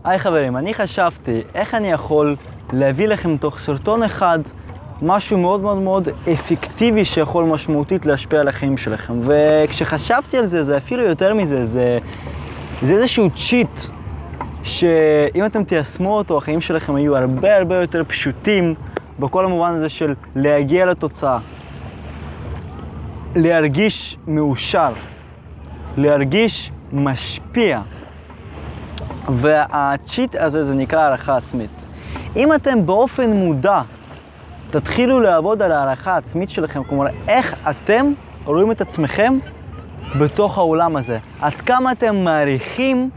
היי חברים, אני חשבתי איך אני יכול להביא לכם תוך סרטון אחד משהו מאוד מאוד מאוד אפקטיבי שיכול משמעותית להשפיע על החיים שלכם. וכשחשבתי על זה, זה אפילו יותר מזה, זה איזשהו צ'יט שאם אתם תיישמו אותו, החיים שלכם יהיו הרבה יותר פשוטים בכל המובן הזה של להגיע לתוצאה, להרגיש מאושר, להרגיש משפיע. והצ'יט הזה זה נקרא הערכה עצמית. אם אתם באופן מודע תתחילו לעבוד על הערכה העצמית שלכם, כלומר איך אתם רואים את עצמכם בתוך העולם הזה, עד כמה אתם מעריכים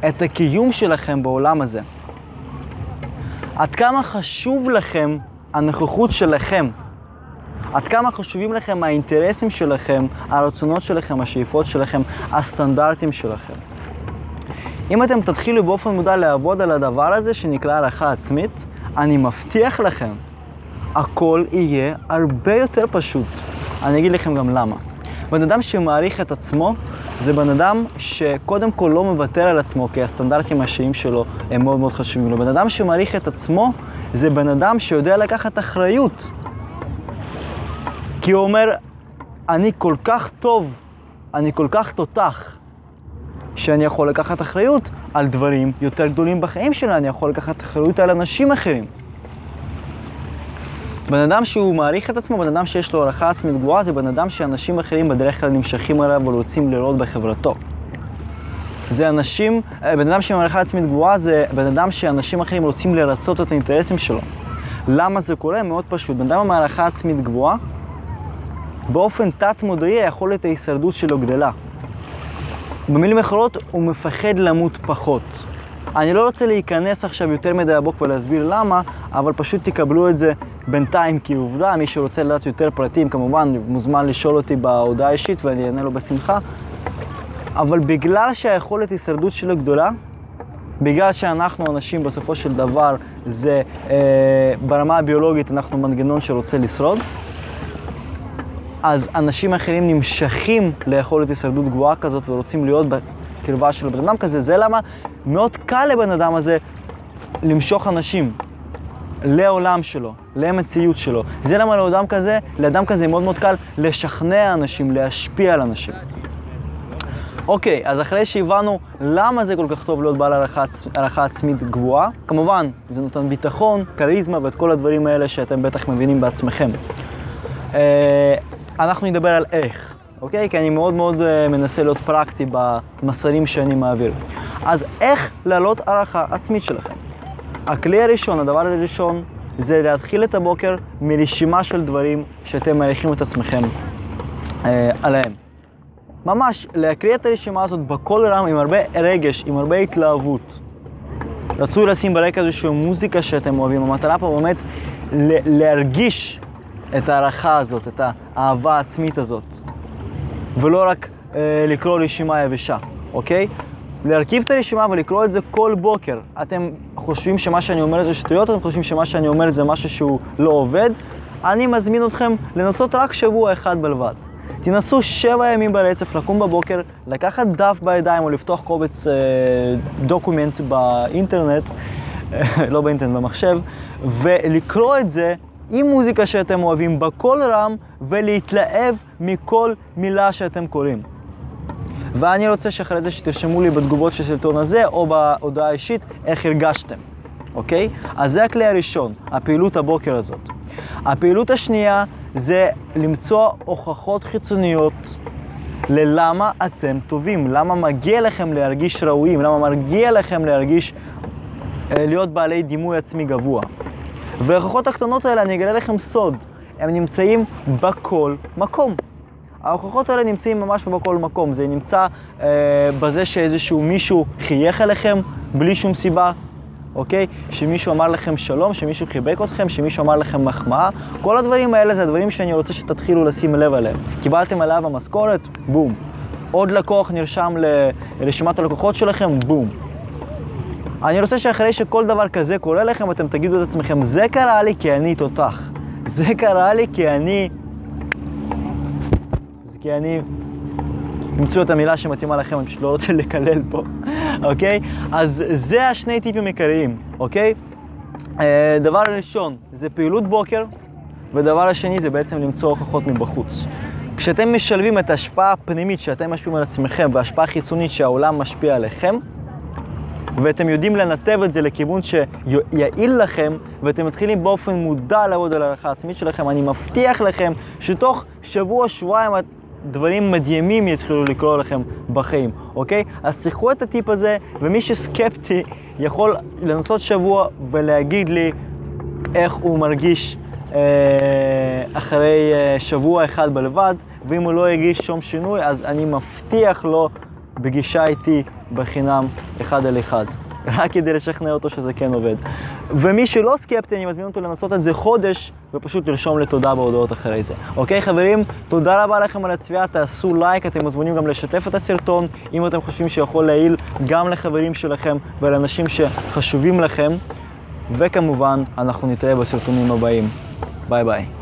את הקיום שלכם בעולם הזה, עד כמה חשוב לכם הנוכחות שלכם, עד כמה חשובים לכם האינטרסים שלכם, הרצונות שלכם, השאיפות שלכם, הסטנדרטים שלכם. אם אתם תתחילו באופן מודע לעבוד על הדבר הזה שנקרא הערכה עצמית, אני מבטיח לכם, הכל יהיה הרבה יותר פשוט. אני אגיד לכם גם למה. בן אדם שמעריך את עצמו, זה בן אדם שקודם כל לא מוותר על עצמו, כי הסטנדרטים האישיים שלו הם מאוד מאוד חשובים לו. בן אדם שמעריך את עצמו, זה בן אדם שיודע לקחת אחריות. כי הוא אומר, אני כל כך טוב, אני כל כך תותח, שאני יכול לקחת אחריות על דברים יותר גדולים בחיים שלה, אני יכול לקחת אחריות על אנשים אחרים. בן אדם שהוא מעריך את עצמו, בן אדם שיש לו הערכה עצמית גבוהה, זה בן אדם שאנשים אחרים בדרך כלל נמשכים אליו ורוצים לראות בחברתו. זה אנשים, בן אדם עם הערכה עצמית גבוהה זה בן אדם שאנשים אחרים רוצים לרצות את האינטרסים שלו. למה זה קורה? מאוד פשוט. בן אדם עם הערכה עצמית גבוהה, באופן תת-מודעי היכולת ההישרדות שלו גדלה. במילים אחרות, הוא מפחד למות פחות. אני לא רוצה להיכנס עכשיו יותר מדי עמוק ולהסביר למה, אבל פשוט תקבלו את זה בינתיים כעובדה. מי שרוצה לדעת יותר פרטים, כמובן, מוזמן לשאול אותי בהודעה אישית ואני אענה לו בשמחה. אבל בגלל שהיכולת הישרדות שלו גדולה, בגלל שאנחנו אנשים בסופו של דבר, זה ברמה הביולוגית אנחנו מנגנון שרוצה לשרוד, אז אנשים אחרים נמשכים ליכולת הישרדות גבוהה כזאת ורוצים להיות בקרבה של בן אדם כזה. זה למה מאוד קל לבן אדם הזה למשוך אנשים לעולם שלו, למציאות שלו. זה למה לאדם כזה מאוד מאוד קל לשכנע אנשים, להשפיע על אנשים. אוקיי, אז אחרי שהבנו למה זה כל כך טוב להיות בעל הערכה עצמית גבוהה, כמובן זה נותן ביטחון, כריזמה ואת כל הדברים האלה שאתם בטח מבינים בעצמכם. אנחנו נדבר על איך, אוקיי? כי אני מאוד מאוד מנסה להיות פרקטי במסרים שאני מעביר. אז איך להעלות הערכה עצמית שלכם? הכלי הראשון, הדבר הראשון, זה להתחיל את הבוקר מרשימה של דברים שאתם מעריכים את עצמכם עליהם. ממש להקריא את הרשימה הזאת בקול רם עם הרבה רגש, עם הרבה התלהבות. רצוי לשים ברקע איזושהי מוזיקה שאתם אוהבים. המטרה פה באמת להרגיש את הערכה הזאת, את האהבה העצמית הזאת. ולא רק לקרוא רשימה יבשה, אוקיי? להרכיב את הרשימה ולקרוא את זה כל בוקר. אתם חושבים שמה שאני אומר זה שטויות, אתם חושבים שמה שאני אומר זה משהו שהוא לא עובד. אני מזמין אתכם לנסות רק שבוע אחד בלבד. תנסו 7 ימים ברצף, לקום בבוקר, לקחת דף בידיים או לפתוח קובץ דוקומנט באינטרנט, לא באינטרנט, במחשב, ולקרוא את זה עם מוזיקה שאתם אוהבים בקול רם ולהתלהב מכל מילה שאתם קוראים. ואני רוצה שאחרי זה שתרשמו לי בתגובות של הסרטון הזה או בהודעה האישית איך הרגשתם, אוקיי? אז זה הכלי הראשון, הפעילות הבוקר הזאת. הפעילות השנייה זה למצוא הוכחות חיצוניות ללמה אתם טובים, למה מגיע לכם להרגיש ראויים, למה מגיע לכם להיות בעלי דימוי עצמי גבוה. וההוכחות הקטנות האלה, אני אגלה לכם סוד, הם נמצאים בכל מקום. ההוכחות האלה נמצאים ממש בכל מקום. זה נמצא בזה שאיזשהו מישהו חייך אליכם בלי שום סיבה, אוקיי? שמישהו אמר לכם שלום, שמישהו חיבק אתכם, שמישהו אמר לכם מחמאה. כל הדברים האלה זה הדברים שאני רוצה שתתחילו לשים לב עליהם. קיבלתם עליו המשכורת, בום. עוד לקוח נרשם לרשימת הלקוחות שלכם, בום. אני רוצה שאחרי שכל דבר כזה קורה לכם, אתם תגידו את עצמכם, זה קרה לי כי אני תותח. זה קרה לי כי אני תמצאו את המילה שמתאימה לכם, אני פשוט לא רוצה לקלל פה, אוקיי? אז זה השני טיפים עיקריים, אוקיי? דבר ראשון, זה פעילות בוקר, ודבר השני זה בעצם למצוא הוכחות מבחוץ. כשאתם משלבים את ההשפעה הפנימית שאתם משפיעים על עצמכם וההשפעה החיצונית שהעולם משפיע עליכם, ואתם יודעים לנתב את זה לכיוון שיעיל לכם, ואתם מתחילים באופן מודע לעבוד על הערכה העצמית שלכם, אני מבטיח לכם שתוך שבוע-שבועיים דברים מדהימים יתחילו לקרוא לכם בחיים, אוקיי? אז תיקחו את הטיפ הזה, ומי שסקפטי יכול לנסות שבוע ולהגיד לי איך הוא מרגיש אחרי שבוע אחד בלבד, ואם הוא לא ירגיש שום שינוי, אז אני מבטיח לו פגישה איתי בחינם 1 על 1. רק כדי לשכנע אותו שזה כן עובד. ומי שלא סקפטי, אני מזמין אותו לנסות את זה חודש, ופשוט לרשום לתודה בהודעות אחרי זה. אוקיי, חברים? תודה רבה לכם על הצפייה, תעשו לייק, אתם מוזמנים גם לשתף את הסרטון, אם אתם חושבים שיכול להעיל גם לחברים שלכם ולאנשים שחשובים לכם. וכמובן, אנחנו נתראה בסרטונים הבאים. ביי ביי.